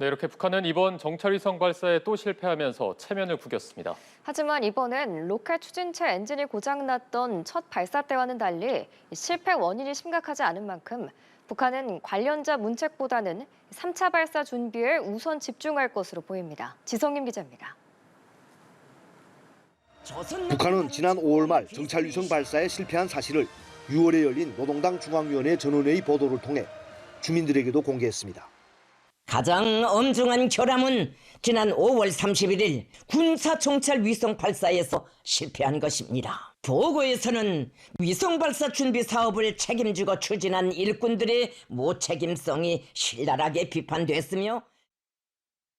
네, 이렇게 북한은 이번 정찰위성 발사에 또 실패하면서 체면을 구겼습니다. 하지만 이번엔 로켓 추진체 엔진이 고장났던 첫 발사 때와는 달리 실패 원인이 심각하지 않은 만큼 북한은 관련자 문책보다는 3차 발사 준비에 우선 집중할 것으로 보입니다. 지성임 기자입니다. 북한은 지난 5월 말 정찰위성 발사에 실패한 사실을 6월에 열린 노동당 중앙위원회 전원회의 보도를 통해 주민들에게도 공개했습니다. 가장 엄중한 결함은 지난 5월 31일 군사 정찰 위성 발사에서 실패한 것입니다. 보고에서는 위성 발사 준비 사업을 책임지고 추진한 일꾼들의 무책임성이 신랄하게 비판됐으며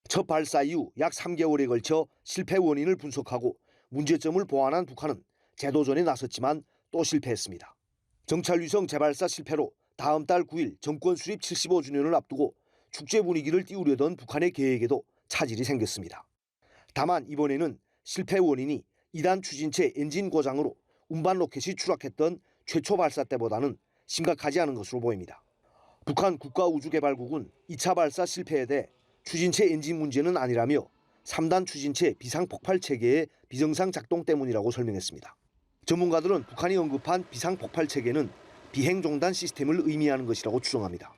첫 발사 이후 약 3개월에 걸쳐 실패 원인을 분석하고 문제점을 보완한 북한은 재도전에 나섰지만 또 실패했습니다. 정찰위성 재발사 실패로 다음 달 9일 정권 수립 75주년을 앞두고 축제 분위기를 띄우려던 북한의 계획에도 차질이 생겼습니다. 다만 이번에는 실패 원인이 2단 추진체 엔진 고장으로 운반 로켓이 추락했던 최초 발사 때보다는 심각하지 않은 것으로 보입니다. 북한 국가우주개발국은 2차 발사 실패에 대해 추진체 엔진 문제는 아니라며 3단 추진체 비상폭발 체계의 비정상 작동 때문이라고 설명했습니다. 전문가들은 북한이 언급한 비상폭발 체계는 비행종단 시스템을 의미하는 것이라고 추정합니다.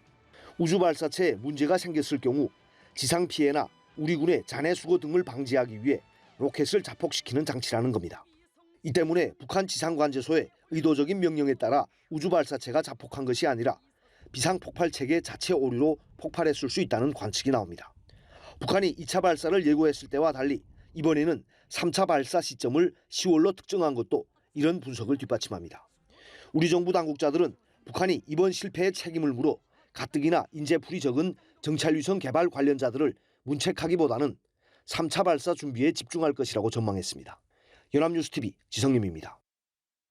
우주발사체에 문제가 생겼을 경우 지상 피해나 우리 군의 잔해 수거 등을 방지하기 위해 로켓을 자폭시키는 장치라는 겁니다. 이 때문에 북한 지상관제소의 의도적인 명령에 따라 우주발사체가 자폭한 것이 아니라 비상폭발 체계 자체 오류로 폭발했을 수 있다는 관측이 나옵니다. 북한이 2차 발사를 예고했을 때와 달리 이번에는 3차 발사 시점을 10월로 특정한 것도 이런 분석을 뒷받침합니다. 우리 정부 당국자들은 북한이 이번 실패의 책임을 물어 가뜩이나 인재풀이 적은 정찰위성 개발 관련자들을 문책하기보다는 3차 발사 준비에 집중할 것이라고 전망했습니다. 연합뉴스TV 지성림입니다.